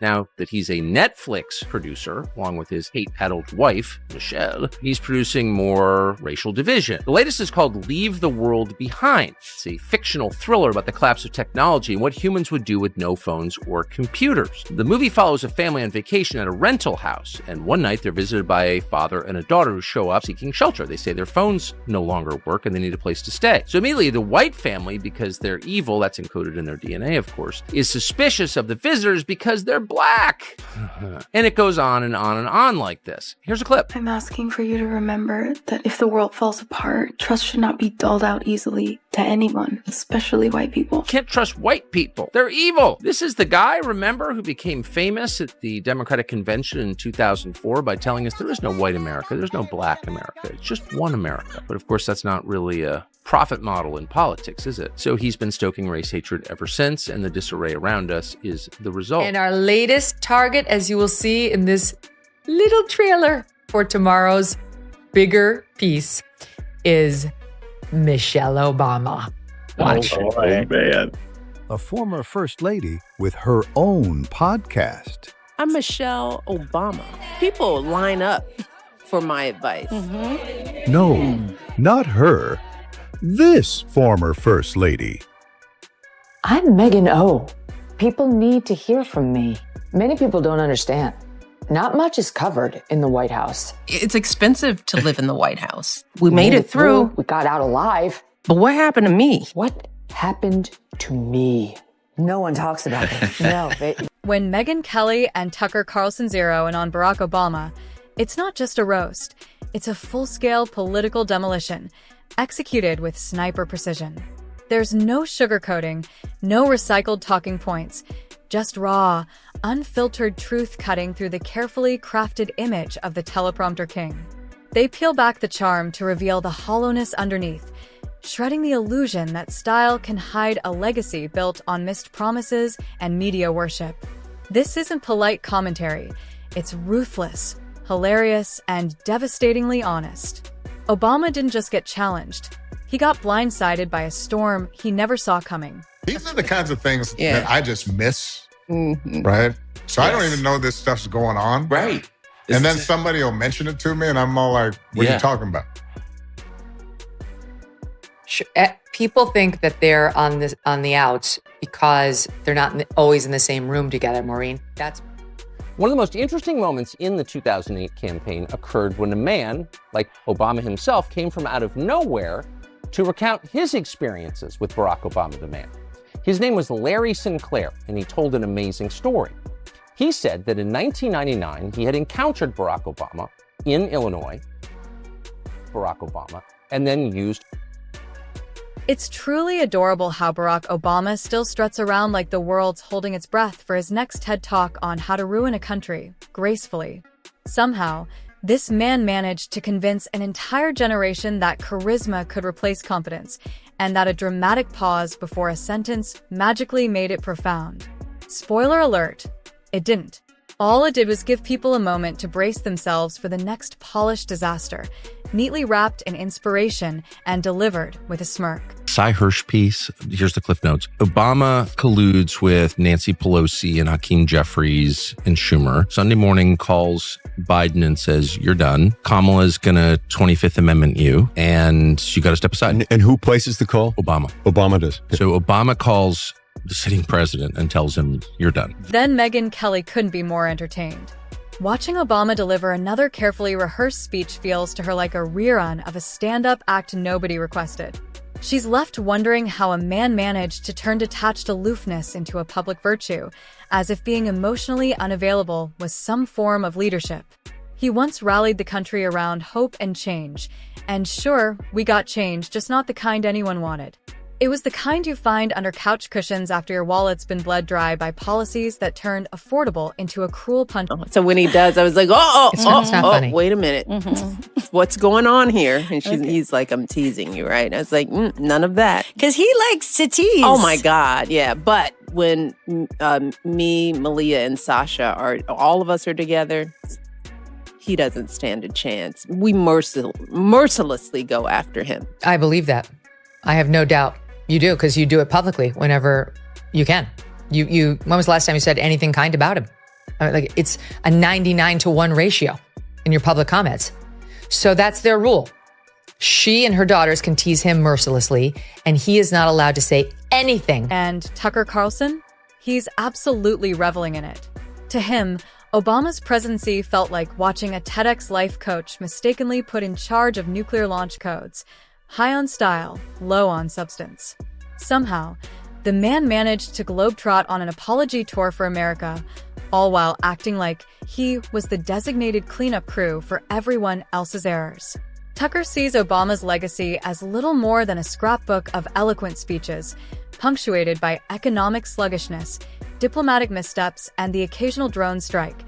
Now that he's a Netflix producer, along with his hate-addled wife, Michelle, he's producing more racial division. The latest is called Leave the World Behind. It's a fictional thriller about the collapse of technology and what humans would do with no phones or computers. The movie follows a family on vacation at a rental house, and one night they're visited by a father and a daughter who show up seeking shelter. They say their phones no longer work and they need a place to stay. So immediately the white family, because they're evil, that's encoded in their DNA, of course, is suspicious of the visitors because they're black. And it goes on and on and on like this. Here's a clip. I'm asking for you to remember that if the world falls apart, trust should not be doled out easily to anyone, especially white people. Can't trust white people. They're evil. This is the guy, remember, who became famous at the Democratic Convention in 2004 by telling us there is no white America, there's no black America, it's just one America. But of course, that's not really a profit model in politics, is it? So he's been stoking race hatred ever since, and the disarray around us is the result. And our latest target, as you will see in this little trailer for tomorrow's bigger piece, is Michelle Obama. Watch. Oh, man. A former first lady with her own podcast. I'm Michelle Obama. People line up for my advice. No, not her. This former first lady. I'm Megyn O. People need to hear from me. Many people don't understand. Not much is covered in the White House. It's expensive to live in the White House. We made it through. We got out alive. But what happened to me? What happened to me? No one talks about it. No. When Megyn Kelly and Tucker Carlson zero in on Barack Obama, it's not just a roast. It's a full-scale political demolition, executed with sniper precision. There's no sugarcoating, no recycled talking points, just raw, unfiltered truth cutting through the carefully crafted image of the teleprompter king. They peel back the charm to reveal the hollowness underneath, shredding the illusion that style can hide a legacy built on missed promises and media worship. This isn't polite commentary. It's ruthless, hilarious, and devastatingly honest. Obama didn't just get challenged. He got blindsided by a storm he never saw coming. These are the kinds of things that I just miss, right? So I don't even know this stuff's going on. Right. And then somebody will mention it to me, and I'm all like, what are you talking about? People think that they're on the outs because they're not always in the same room together, Maureen. That's one of the most interesting moments in the 2008 campaign occurred when a man, like Obama himself, came from out of nowhere to recount his experiences with Barack Obama, the man. His name was Larry Sinclair, and he told an amazing story. He said that in 1999, he had encountered Barack Obama in Illinois, and then used. It's truly adorable how Barack Obama still struts around like the world's holding its breath for his next TED Talk on how to ruin a country, gracefully. Somehow, this man managed to convince an entire generation that charisma could replace competence, and that a dramatic pause before a sentence magically made it profound. Spoiler alert, it didn't. All it did was give people a moment to brace themselves for the next polished disaster, neatly wrapped in inspiration and delivered with a smirk. Cy Hirsch piece. Here's the cliff notes. Obama colludes with Nancy Pelosi and Hakeem Jeffries and Schumer. Sunday morning calls Biden and says, you're done. Kamala's going to 25th Amendment you, and you got to step aside. And who places the call? Obama. Obama does. So Obama calls the sitting president and tells him, you're done. Then Megyn Kelly couldn't be more entertained. Watching Obama deliver another carefully rehearsed speech feels to her like a rerun of a stand-up act nobody requested. She's left wondering how a man managed to turn detached aloofness into a public virtue, as if being emotionally unavailable was some form of leadership. He once rallied the country around hope and change, and sure, we got change, just not the kind anyone wanted. It was the kind you find under couch cushions after your wallet's been bled dry by policies that turned affordable into a cruel punch. So when he does, I was like, it's not funny. Wait a minute. What's going on here? And he's like, I'm teasing you, right? I was like, none of that. Because he likes to tease. Oh my God, yeah. But when me, Malia, and Sasha all of us are together, he doesn't stand a chance. We mercilessly go after him. I believe that. I have no doubt. You do, because you do it publicly whenever you can. When was the last time you said anything kind about him? Like it's a 99-to-1 ratio in your public comments. So that's their rule. She and her daughters can tease him mercilessly, and he is not allowed to say anything. And Tucker Carlson? He's absolutely reveling in it. To him, Obama's presidency felt like watching a TEDx life coach mistakenly put in charge of nuclear launch codes. High on style, low on substance. Somehow, the man managed to globetrot on an apology tour for America, all while acting like he was the designated cleanup crew for everyone else's errors. Tucker sees Obama's legacy as little more than a scrapbook of eloquent speeches, punctuated by economic sluggishness, diplomatic missteps, and the occasional drone strike,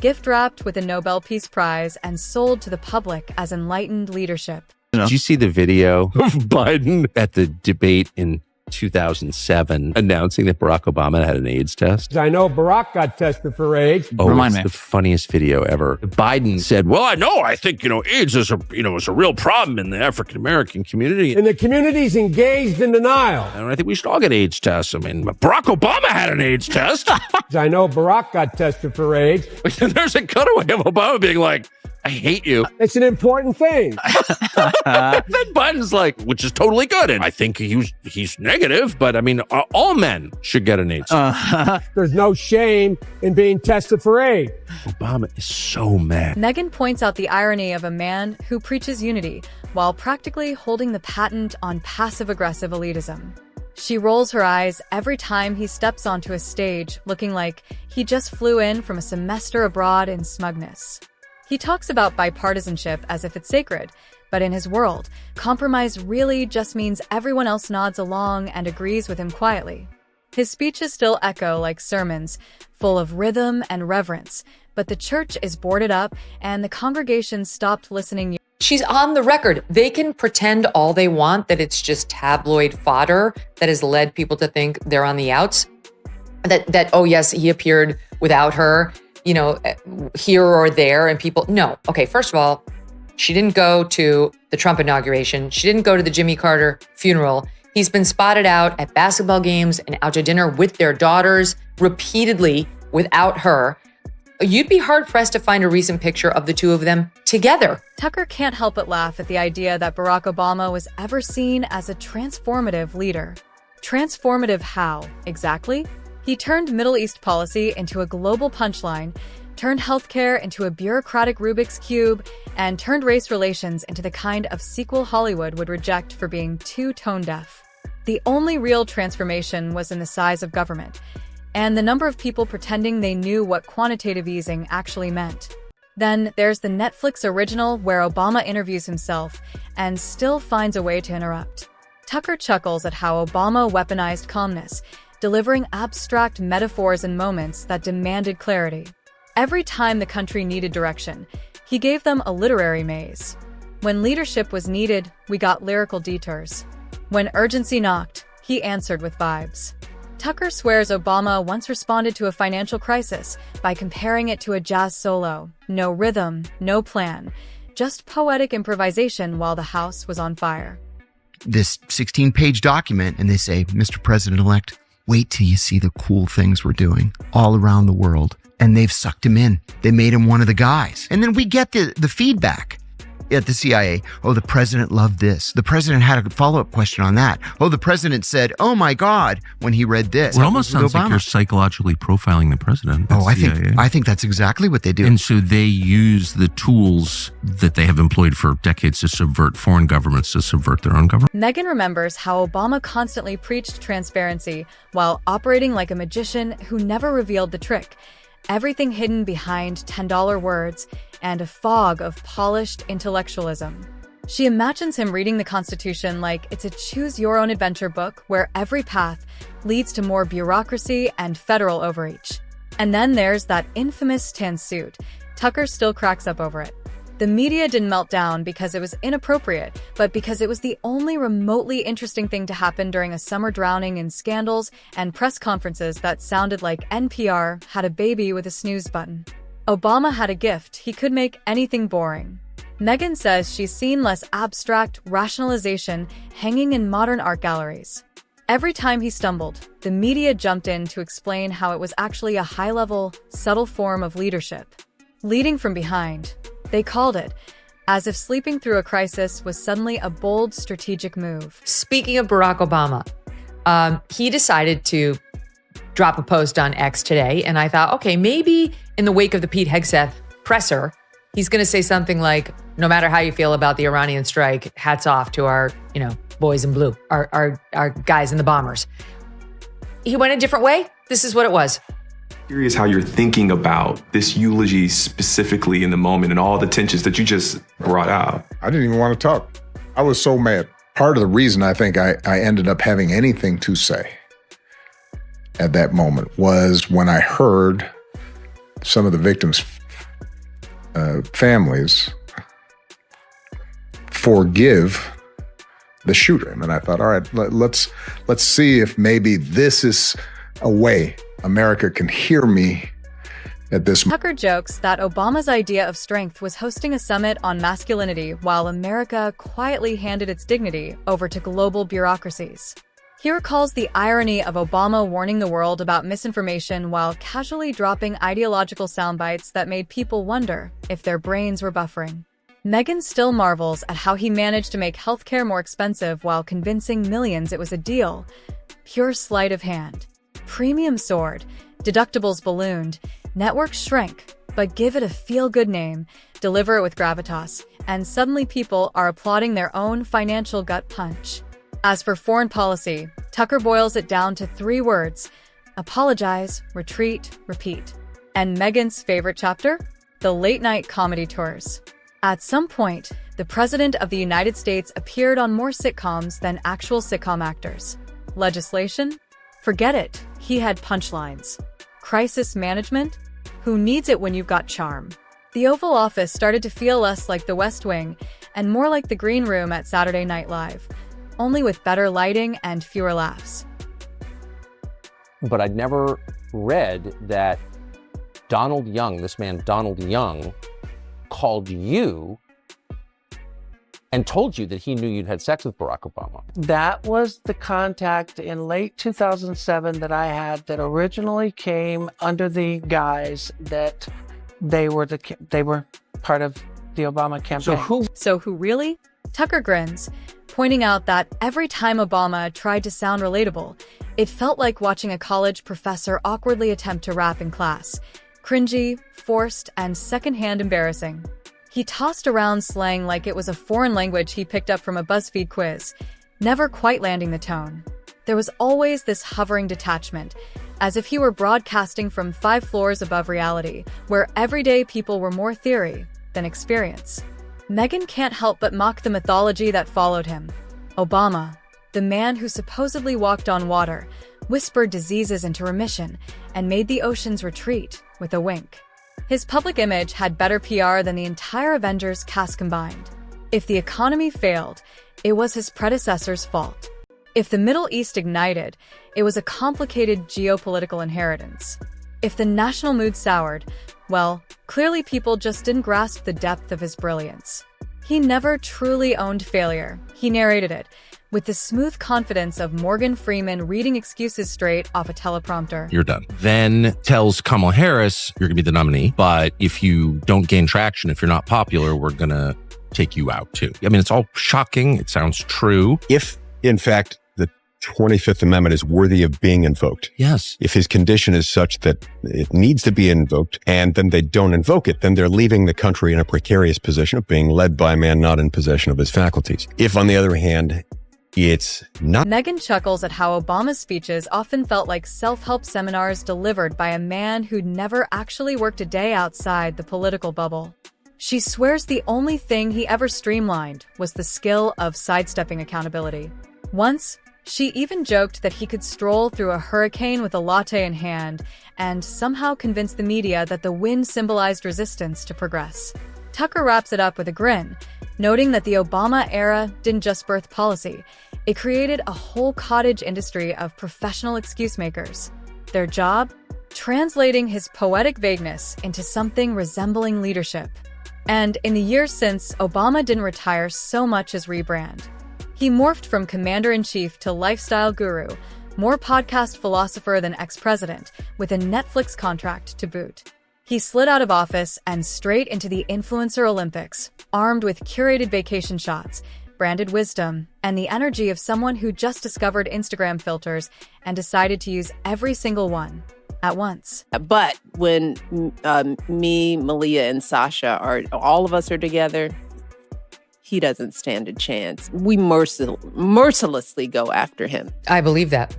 gift-wrapped with a Nobel Peace Prize and sold to the public as enlightened leadership. Did you see the video of Biden at the debate in 2007 announcing that Barack Obama had an AIDS test? I know Barack got tested for AIDS. Oh, Remind me. The funniest video ever. Biden said, well, I think, AIDS is a real problem in the African-American community. And the community's engaged in denial. And I think we should all get AIDS tests. Barack Obama had an AIDS test. I know Barack got tested for AIDS. There's a cutaway of Obama being like, I hate you. It's an important thing. Then Biden's like, which is totally good. And I think he's negative, but all men should get an AIDS. There's no shame in being tested for AIDS. Obama is so mad. Megyn points out the irony of a man who preaches unity while practically holding the patent on passive-aggressive elitism. She rolls her eyes every time he steps onto a stage looking like he just flew in from a semester abroad in smugness. He talks about bipartisanship as if it's sacred, but in his world, compromise really just means everyone else nods along and agrees with him quietly. His speeches still echo like sermons, full of rhythm and reverence, but the church is boarded up and the congregation stopped listening. She's on the record. They can pretend all they want that it's just tabloid fodder that has led people to think they're on the outs. That oh yes, he appeared without her, here or there, and people, no. Okay, first of all, she didn't go to the Trump inauguration. She didn't go to the Jimmy Carter funeral. He's been spotted out at basketball games and out to dinner with their daughters repeatedly without her. You'd be hard-pressed to find a recent picture of the two of them together. Tucker can't help but laugh at the idea that Barack Obama was ever seen as a transformative leader. Transformative how, exactly? He turned Middle East policy into a global punchline, turned healthcare into a bureaucratic Rubik's Cube, and turned race relations into the kind of sequel Hollywood would reject for being too tone-deaf. The only real transformation was in the size of government, and the number of people pretending they knew what quantitative easing actually meant. Then there's the Netflix original where Obama interviews himself and still finds a way to interrupt. Tucker chuckles at how Obama weaponized calmness, delivering abstract metaphors and moments that demanded clarity. Every time the country needed direction, he gave them a literary maze. When leadership was needed, we got lyrical detours. When urgency knocked, he answered with vibes. Tucker swears Obama once responded to a financial crisis by comparing it to a jazz solo. No rhythm, no plan, just poetic improvisation while the house was on fire. This 16-page document, and they say, Mr. President-elect, wait till you see the cool things we're doing all around the world. And they've sucked him in. They made him one of the guys. And then we get the feedback at the CIA. Oh, the president loved this. The president had a follow-up question on that. Oh, the president said, oh my God, when he read this. Well, it almost sounds like you're psychologically profiling the president. Oh, I think that's exactly what they do. And so they use the tools that they have employed for decades to subvert foreign governments to subvert their own government. Megyn remembers how Obama constantly preached transparency while operating like a magician who never revealed the trick. Everything hidden behind $10 words and a fog of polished intellectualism. She imagines him reading the Constitution like it's a choose-your-own-adventure book where every path leads to more bureaucracy and federal overreach. And then there's that infamous tan suit. Tucker still cracks up over it. The media didn't melt down because it was inappropriate, but because it was the only remotely interesting thing to happen during a summer drowning in scandals and press conferences that sounded like NPR had a baby with a snooze button. Obama had a gift. He could make anything boring. Megyn says she's seen less abstract rationalization hanging in modern art galleries. Every time he stumbled, the media jumped in to explain how it was actually a high-level, subtle form of leadership. Leading from behind, they called it, as if sleeping through a crisis was suddenly a bold strategic move. Speaking of Barack Obama, he decided to drop a post on X today, and I thought, okay, maybe in the wake of the Pete Hegseth presser, he's going to say something like, no matter how you feel about the Iranian strike, hats off to our, boys in blue, our guys in the bombers. He went a different way. This is what it was. Curious how you're thinking about this eulogy specifically in the moment and all the tensions that you just brought out. I didn't even want to talk. I was so mad. Part of the reason I think I ended up having anything to say at that moment was when I heard some of the victims' families forgive the shooter. And I thought, all right, let's see if maybe this is a way America can hear me at this moment. Tucker jokes that Obama's idea of strength was hosting a summit on masculinity while America quietly handed its dignity over to global bureaucracies. He recalls the irony of Obama warning the world about misinformation while casually dropping ideological soundbites that made people wonder if their brains were buffering. Megyn still marvels at how he managed to make healthcare more expensive while convincing millions it was a deal. Pure sleight of hand. Premium soared, deductibles ballooned, networks shrank, but give it a feel-good name, deliver it with gravitas, and suddenly people are applauding their own financial gut punch. As for foreign policy, Tucker boils it down to 3 words: apologize, retreat, repeat. And Megyn's favorite chapter? The late-night comedy tours. At some point, the President of the United States appeared on more sitcoms than actual sitcom actors. Legislation? Forget it. He had punchlines. Crisis management? Who needs it when you've got charm? The Oval Office started to feel less like the West Wing and more like the Green Room at Saturday Night Live, only with better lighting and fewer laughs. But I'd never read that Donald Young, this man Donald Young, called you and told you that he knew you'd had sex with Barack Obama. That was the contact in late 2007 that I had that originally came under the guise that they were part of the Obama campaign. So who really? Tucker grins, pointing out that every time Obama tried to sound relatable, it felt like watching a college professor awkwardly attempt to rap in class. Cringy, forced, and secondhand embarrassing. He tossed around slang like it was a foreign language he picked up from a BuzzFeed quiz, never quite landing the tone. There was always this hovering detachment, as if he were broadcasting from 5 floors above reality, where everyday people were more theory than experience. Megyn can't help but mock the mythology that followed him. Obama, the man who supposedly walked on water, whispered diseases into remission, and made the oceans retreat with a wink. His public image had better PR than the entire Avengers cast combined. If the economy failed, it was his predecessor's fault. If the Middle East ignited, it was a complicated geopolitical inheritance. If the national mood soured, well, clearly people just didn't grasp the depth of his brilliance. He never truly owned failure. He narrated it, with the smooth confidence of Morgan Freeman reading excuses straight off a teleprompter. You're done. Then tells Kamala Harris, you're going to be the nominee, but if you don't gain traction, if you're not popular, we're going to take you out too. I mean, it's all shocking. It sounds true. If, in fact, the 25th Amendment is worthy of being invoked. Yes. If his condition is such that it needs to be invoked and then they don't invoke it, then they're leaving the country in a precarious position of being led by a man not in possession of his faculties. If, on the other hand, it's not. Megyn chuckles at how Obama's speeches often felt like self-help seminars delivered by a man who'd never actually worked a day outside the political bubble. She swears the only thing he ever streamlined was the skill of sidestepping accountability. Once, she even joked that he could stroll through a hurricane with a latte in hand and somehow convince the media that the wind symbolized resistance to progress. Tucker wraps it up with a grin, noting that the Obama era didn't just birth policy, it created a whole cottage industry of professional excuse makers. Their job? Translating his poetic vagueness into something resembling leadership. And in the years since, Obama didn't retire so much as rebrand. He morphed from commander-in-chief to lifestyle guru, more podcast philosopher than ex-president, with a Netflix contract to boot. He slid out of office and straight into the influencer Olympics, armed with curated vacation shots, branded wisdom, and the energy of someone who just discovered Instagram filters and decided to use every single one at once. But when me, Malia, and Sasha all of us are together, he doesn't stand a chance. We mercilessly go after him. I believe that.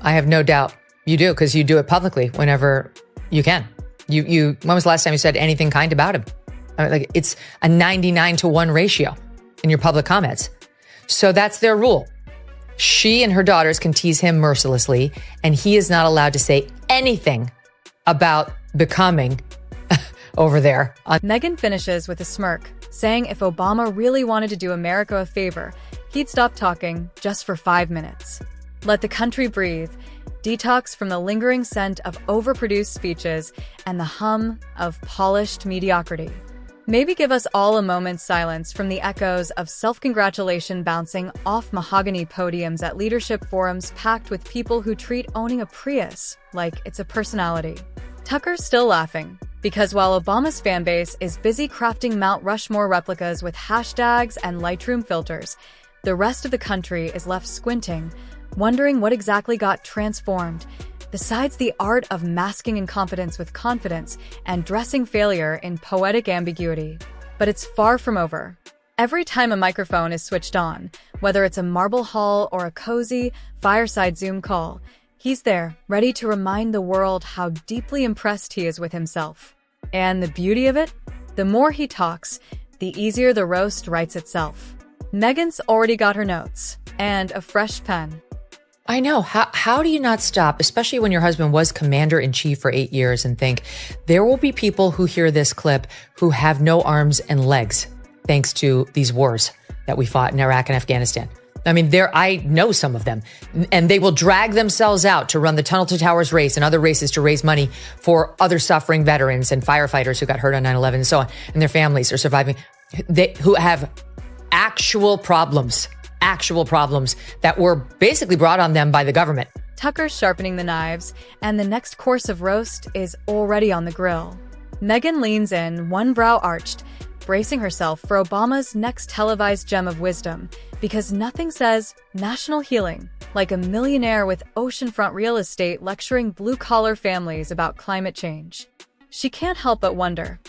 I have no doubt you do, because you do it publicly whenever you can. You. When was the last time you said anything kind about him? I mean, like, it's a 99-to-1 ratio in your public comments. So that's their rule. She and her daughters can tease him mercilessly, and he is not allowed to say anything about becoming over there. Megyn finishes with a smirk, saying if Obama really wanted to do America a favor, he'd stop talking just for 5 minutes. Let the country breathe, detox from the lingering scent of overproduced speeches and the hum of polished mediocrity. Maybe give us all a moment's silence from the echoes of self-congratulation bouncing off mahogany podiums at leadership forums packed with people who treat owning a Prius like it's a personality. Tucker's still laughing, because while Obama's fanbase is busy crafting Mount Rushmore replicas with hashtags and Lightroom filters, the rest of the country is left squinting, wondering what exactly got transformed, besides the art of masking incompetence with confidence and dressing failure in poetic ambiguity. But it's far from over. Every time a microphone is switched on, whether it's a marble hall or a cozy fireside Zoom call, he's there, ready to remind the world how deeply impressed he is with himself. And the beauty of it? The more he talks, the easier the roast writes itself. Megyn's already got her notes, and a fresh pen. I know. How do you not stop, especially when your husband was commander-in-chief for 8 years, and think there will be people who hear this clip who have no arms and legs thanks to these wars that we fought in Iraq and Afghanistan. I mean, I know some of them, and they will drag themselves out to run the Tunnel to Towers race and other races to raise money for other suffering veterans and firefighters who got hurt on 9/11 and so on, and their families are surviving, who have actual problems that were basically brought on them by the government. Tucker's sharpening the knives, and the next course of roast is already on the grill. Megyn leans in, one brow arched, bracing herself for Obama's next televised gem of wisdom, because nothing says national healing like a millionaire with oceanfront real estate lecturing blue-collar families about climate change. She can't help but wonder,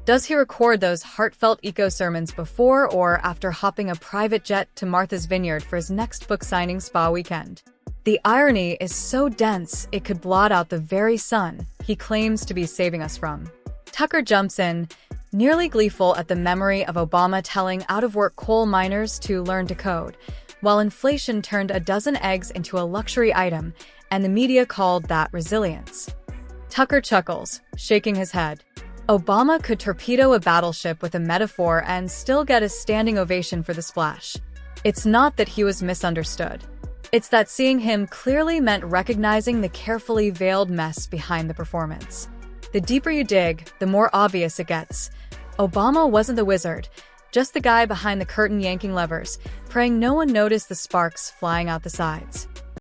does he record those heartfelt eco-sermons before or after hopping a private jet to Martha's Vineyard for his next book signing spa weekend? The irony is so dense it could blot out the very sun he claims to be saving us from. Tucker jumps in, nearly gleeful at the memory of Obama telling out-of-work coal miners to learn to code, while inflation turned a dozen eggs into a luxury item, and the media called that resilience. Tucker chuckles, shaking his head. Obama could torpedo a battleship with a metaphor and still get a standing ovation for the splash. It's not that he was misunderstood. It's that seeing him clearly meant recognizing the carefully veiled mess behind the performance. The deeper you dig, the more obvious it gets. Obama wasn't the wizard, just the guy behind the curtain yanking levers, praying no one noticed the sparks flying out the sides.